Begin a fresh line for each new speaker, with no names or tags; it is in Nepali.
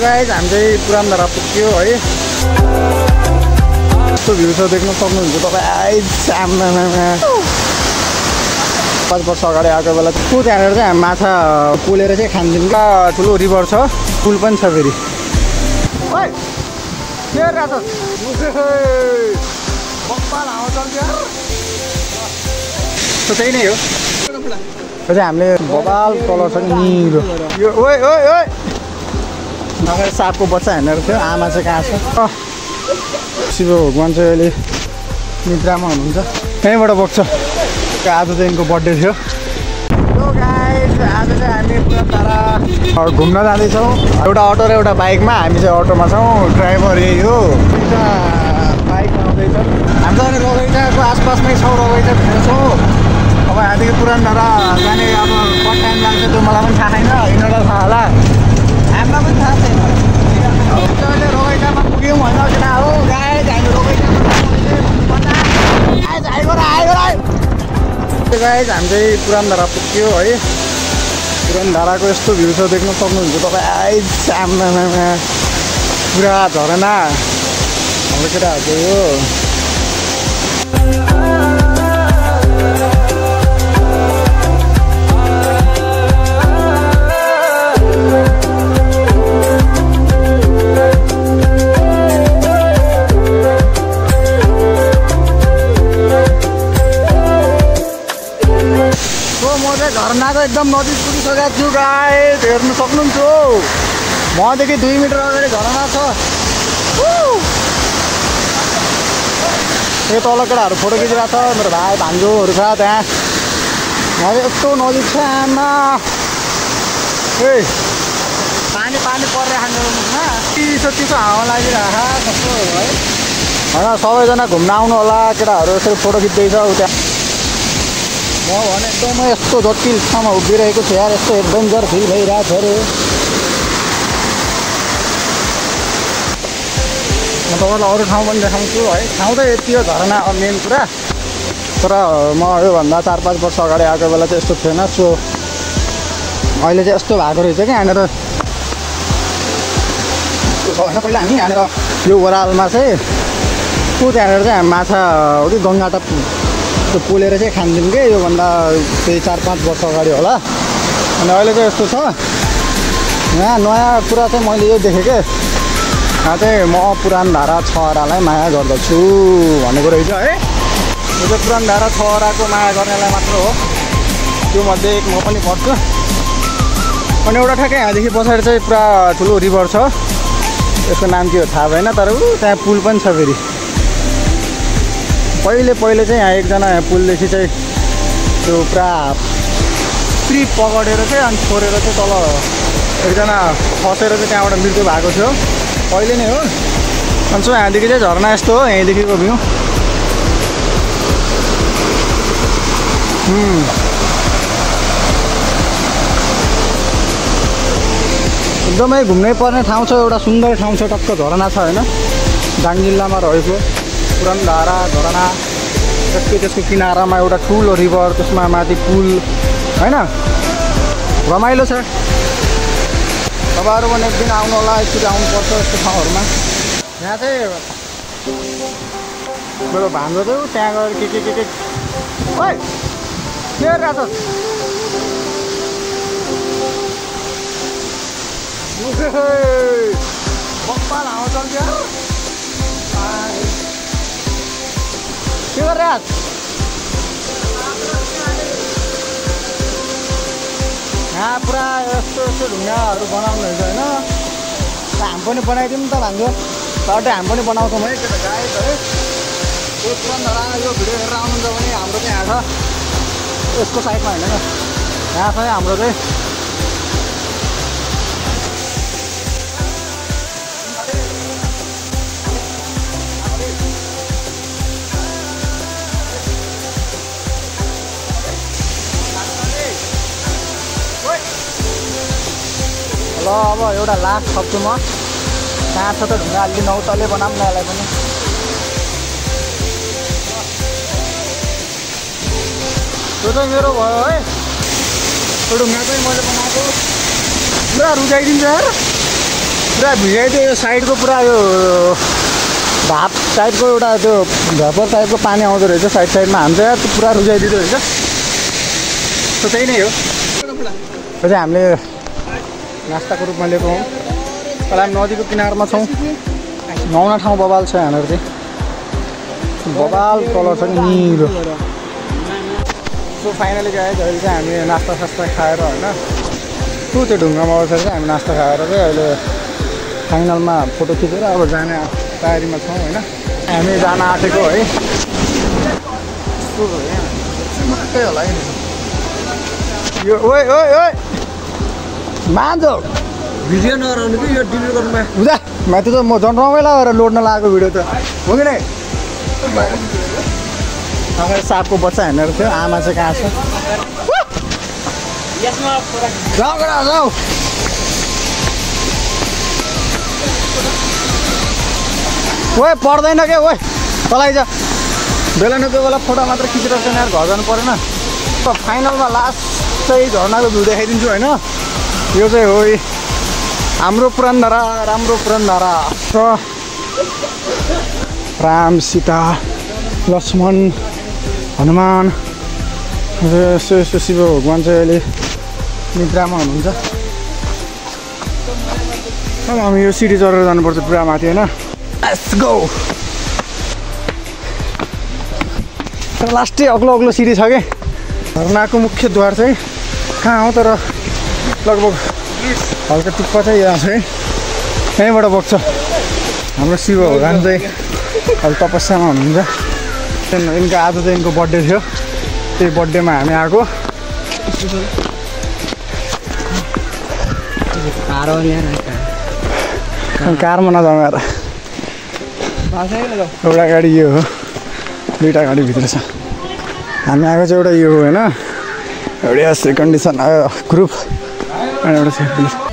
गाइस हामी चाहिँ पुरानो धारा पुग्यो है। यस्तो भ्यू छ देख्न सक्नुहुन्छ तपाईँ। 5 वर्ष अगाडि आएको बेला त्यहाँनिर चाहिँ हामी माछा पोलेर चाहिँ खान्थ्यौँ क्या। ठुलो रिभर छ, पुल पनि छ फेरि। त्यही नै हो। त्यो चाहिँ हामीले बबाल कलर छ नि निलो यो। ओइ ओइ ओइ अगाडि सापको बच्चा हेर्नेको थियो। आमा चाहिँ कहाँ छ? शिव भगवान चाहिँ अहिले निद्रामा हुनुहुन्छ। यहीँबाट बग्छ। आज चाहिँ यिनको बर्थडे थियो। हेलो गाइस, आज चाहिँ हामी पुरा तारा घुम्न जाँदैछौँ। एउटा अटो र एउटा बाइकमा। हामी चाहिँ अटोमा छौँ, ड्राइभर यही हो। दुईवटा बाइक आउँदैछ। हामी चाहिँ रगैँचाको आसपासमै छौँ, रगैँचा भित्र छौँ। अब यहाँदेखि पुरानो धारा जाने अब कति टाइम लाग्छ त्यो मलाई पनि थाहा छैन, यिनीहरूलाई थाहा होला, हामीलाई पनि थाहा छैन। अहिले रगैँचामा पुग्यौँ होइन किन हो गाइस, हामी रगैँचामा गाइस हामी चाहिँ पुरानो धारा पुग्यो है। पुरानो धाराको यस्तो भ्यू छ देख्न सक्नुहुन्छ तपाईँ। पुरा झरना हाम्रो केटाहरूको हो। झरनाको एकदम नजिक पुगिसकेको छु गाइस, हेर्नु सक्नुहुन्छ। मदेखि 2 मिटर अगाडि झरना छ। यो तल केटाहरू फोटो खिचिरहेको छ। मेरो भाइ भान्जोहरू छ त्यहाँ। यहाँ यस्तो नजिक छ। आमा ए पानी पानी परिरहेको मुखमा। चिसो चिसो हावा लागिरहेको कस्तो है। होइन सबैजना घुम्न आउनु होला। केटाहरू यसरी फोटो खिच्दैछ उता। म भने एकदमै यस्तो जटिल ठाउँमा उभिरहेको छु यार। यस्तो एडभेन्चर फिल भइरहेको छ अरे। म तपाईँलाई अरू ठाउँ पनि देखाउँछु है। ठाउँ त यति हो झरना मेन कुरा। तर म योभन्दा 4-5 वर्ष अगाडि आएको बेला चाहिँ यस्तो थिएन। सो अहिले चाहिँ यस्तो भएको रहेछ कि यहाँनिर। पहिला हामी यहाँनिर यो ओह्रालमा चाहिँ त्यहाँनिर चाहिँ माछा हो कि गङ्गाटा त्यो पोलेर चाहिँ खान्थ्यौँ कि। योभन्दा त्यही 4-5 वर्ष अगाडि होला। अनि अहिले चाहिँ यस्तो छ। यहाँ नयाँ कुरा चाहिँ मैले यो देखेँ कि यहाँ चाहिँ म पुरानो धारा छहरालाई माया गर्दछु भनेको रहेछ है। यो चाहिँ पुरानो धारा छहराको माया गर्नेलाई मात्र हो। त्यो मध्ये एक म पनि पर्छु। अनि एउटा ठ्याक्कै यहाँदेखि पछाडि चाहिँ पुरा ठुलो रिभर छ। यसको नाम के हो थाहा भएन, तर त्यहाँ पुल पनि छ फेरि। पहिले चाहिँ यहाँ एकजना पुलदेखि चाहिँ त्यो पुरा ट्रिप पकडेर चाहिँ अनि छोडेर चाहिँ तल एकजना खसेर चाहिँ त्यहाँबाट मृत्यु भएको थियो। पहिले नै हो। अनि सो यहाँदेखि चाहिँ झरना यस्तो हो। यहीँदेखिको भ्यू एकदमै घुम्नै पर्ने ठाउँ छ। एउटा सुन्दर ठाउँ छ, टक्क झरना छ होइन। दाङ जिल्लामा रहेको पुरानो धारा झरना। त्यसको किनारामा एउटा ठुलो रिभर, त्यसमा माथि पुल होइन। रमाइलो छ। तपाईँहरू पनि एक दिन आउनु होला। यसरी आउनुपर्छ यस्तो ठाउँहरूमा। यहाँ चाहिँ मेरो भान्जो थियो त्यहाँ गएर के ओइ के गरिरहेको छ? बप्पा हावा चल्छ के गरिरहेको? यहाँ पुरा यस्तो ढुङ्गाहरू बनाउनु हुन्छ होइन। हामी पनि बनाइदिउँ त भान्जो। तर हामी पनि बनाउँछौँ है। त्यो त गाइस है। यो पुरानो धारा यो भिडियो हेरेर आउनुहुन्छ भने हाम्रो चाहिँ यहाँ छ। यसको साइडमा होइन न, यहाँ छ हाम्रो चाहिँ। ल अब एउटा लास्ट थप्छु म। कहाँ छ त ढुङ्गा? अलि नौतले बनाऊँ न यसलाई पनि। त्यो चाहिँ मेरो भयो है। त्यो ढुङ्गा चाहिँ मैले बनाएको। ल रुचाइदिन्छ यार पुरा भिजाइदियो यो साइडको पुरा यो भाप टाइपको एउटा त्यो भ्यापर टाइपको पानी आउँदो रहेछ साइडमा हान्छ यार त्यो पुरा रुचाइदिँदो रहेछ त्यो त्यही नै हो यो चाहिँ हामीले नास्ताको रूपमा लिएको हौँ तर हामी नदीको किनारमा छौँ नुहाउने ठाउँ बबाल छ यहाँनिर चाहिँ बबाल कलर छ नि निलो सो फाइनली गाइज अहिले चाहिँ हामी नास्ता सास्ता खाएर होइन त्यो ढुङ्गामा बसेर चाहिँ हामी नास्ता खाएर चाहिँ अहिले फाइनलमा फोटो खिचेर अब जाने तयारीमा छौँ होइन हामी जान आँटेको है मात्रै होला यो ओए ओए ओए मान्छौ
भिडियो नहराउनु कि यो डिलिट गर्नुमा
हुँदा माथि त म झन् रमाइलो गरेर लोड्न लागेको भिडियो त हो कि नै सापको बच्चा हेर्नेर थियो आमा चाहिँ कहाँ छ जाऊ ओए पर्दैन क्या ओए तलाई जा बेला न कोही बेला फोटो मात्र खिचेर चाहिँ यार घर जानु परेन फाइनलमा लास्ट चाहिँ झर्नाको भ्यू देखाइदिन्छु होइन यो चाहिँ हो हाम्रो पुरानधारा राम्रो पुरानधारा राम सीता लक्ष्मण हनुमान यसो यसो शिव भगवान् चाहिँ अहिले निद्रामा हुनुहुन्छ हामी यो सिडी चढेर जानुपर्छ पुरा माथि होइन लेट्स गो तर लास्टै अग्लो अग्लो सिडी छ कि झरनाको मुख्य द्वार चाहिँ कहाँ हो तर लगभग हल्का टुप्पा चाहिँ यहाँ छ है यहीँबाट बग्छ हाम्रो शिव भगवान् चाहिँ अहिले तपस्यामा हुनुहुन्छ यिनको आज चाहिँ यिनको बर्थडे थियो त्यही बर्थडेमा हामी आएको कारमा नजाउँ यार एउटा गाडी यो हो दुईवटा गाडी भित्र छ हामी आएको चाहिँ एउटा यो हो होइन एउटा सेकेन्ड कन्डिसन ग्रुप अनि एउटा सेफ्टी